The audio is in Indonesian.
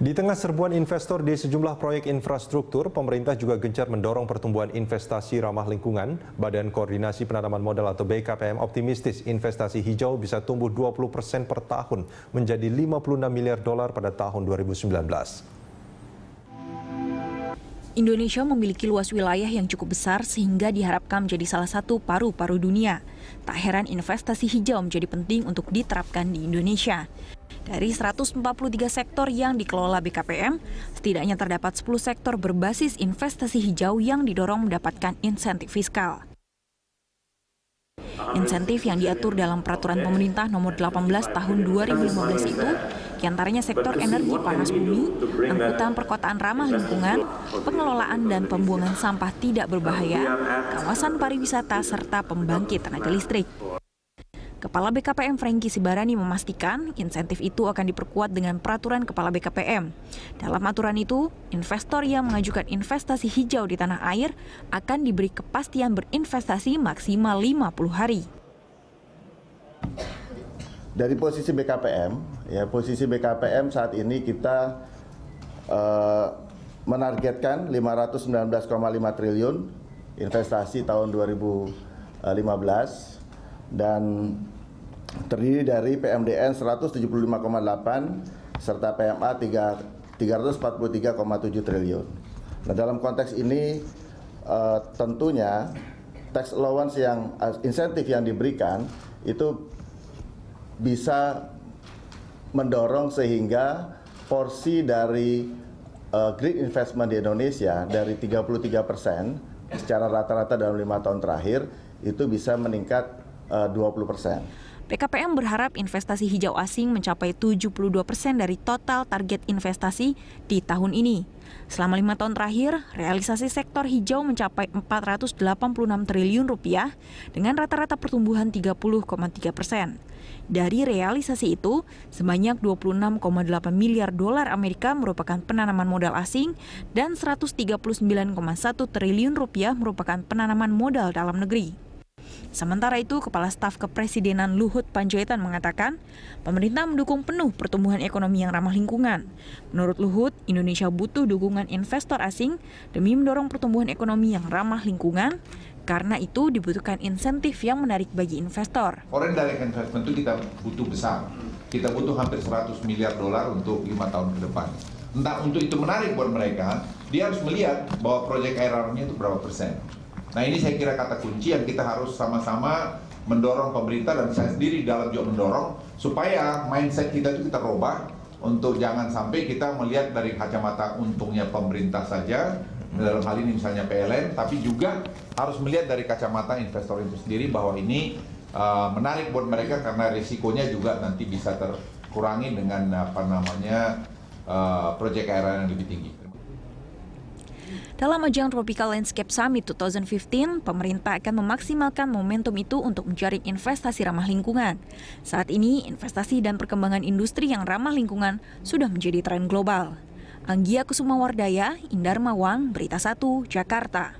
Di tengah serbuan investor di sejumlah proyek infrastruktur, pemerintah juga gencar mendorong pertumbuhan investasi ramah lingkungan. Badan Koordinasi Penanaman Modal atau BKPM optimistis investasi hijau bisa tumbuh 20% per tahun menjadi 56 miliar dolar pada tahun 2019. Indonesia memiliki luas wilayah yang cukup besar sehingga diharapkan menjadi salah satu paru-paru dunia. Tak heran investasi hijau menjadi penting untuk diterapkan di Indonesia. Dari 143 sektor yang dikelola BKPM, setidaknya terdapat 10 sektor berbasis investasi hijau yang didorong mendapatkan insentif fiskal. Insentif yang diatur dalam Peraturan Pemerintah Nomor 18 Tahun 2015 itu, diantaranya sektor energi panas bumi, angkutan perkotaan ramah lingkungan, pengelolaan dan pembuangan sampah tidak berbahaya, kawasan pariwisata, serta pembangkit tenaga listrik. Kepala BKPM Franky Sibarani memastikan insentif itu akan diperkuat dengan peraturan Kepala BKPM. Dalam aturan itu, investor yang mengajukan investasi hijau di tanah air akan diberi kepastian berinvestasi maksimal 50 hari. Dari posisi BKPM saat ini kita menargetkan 519,5 triliun investasi tahun 2015 dan terdiri dari PMDN 175,8 serta PMA 343,7 triliun. Nah, dalam konteks ini tentunya tax allowance yang insentif yang diberikan itu bisa mendorong sehingga porsi dari green investment di Indonesia dari 33% secara rata-rata dalam 5 tahun terakhir itu bisa meningkat 20%. BKPM berharap investasi hijau asing mencapai 72% dari total target investasi di tahun ini. Selama 5 tahun terakhir, realisasi sektor hijau mencapai 486 triliun rupiah dengan rata-rata pertumbuhan 30,3%. Dari realisasi itu, sebanyak 26,8 miliar dolar Amerika merupakan penanaman modal asing dan 139,1 triliun rupiah merupakan penanaman modal dalam negeri. Sementara itu, Kepala Staf Kepresidenan Luhut Panjaitan mengatakan, pemerintah mendukung penuh pertumbuhan ekonomi yang ramah lingkungan. Menurut Luhut, Indonesia butuh dukungan investor asing demi mendorong pertumbuhan ekonomi yang ramah lingkungan. Karena itu dibutuhkan insentif yang menarik bagi investor. Foreign direct investment itu kita butuh besar. Kita butuh hampir 100 miliar dolar untuk 5 tahun ke depan. Entah untuk itu menarik buat mereka, dia harus melihat bahwa proyek IRR-nya itu berapa persen. Nah, ini saya kira kata kunci yang kita harus sama-sama mendorong pemerintah dan saya sendiri dalam juga mendorong supaya mindset kita itu kita rubah untuk jangan sampai kita melihat dari kacamata untungnya pemerintah saja dalam hal ini misalnya PLN, tapi juga harus melihat dari kacamata investor itu sendiri bahwa ini menarik buat mereka karena risikonya juga nanti bisa terkurangi dengan proyek IRR yang lebih tinggi. Dalam ajang Tropical Landscape Summit 2015, pemerintah akan memaksimalkan momentum itu untuk menjaring investasi ramah lingkungan. Saat ini, investasi dan perkembangan industri yang ramah lingkungan sudah menjadi tren global. Anggia Kusumawardaya, Indar Mawang, Berita 1, Jakarta.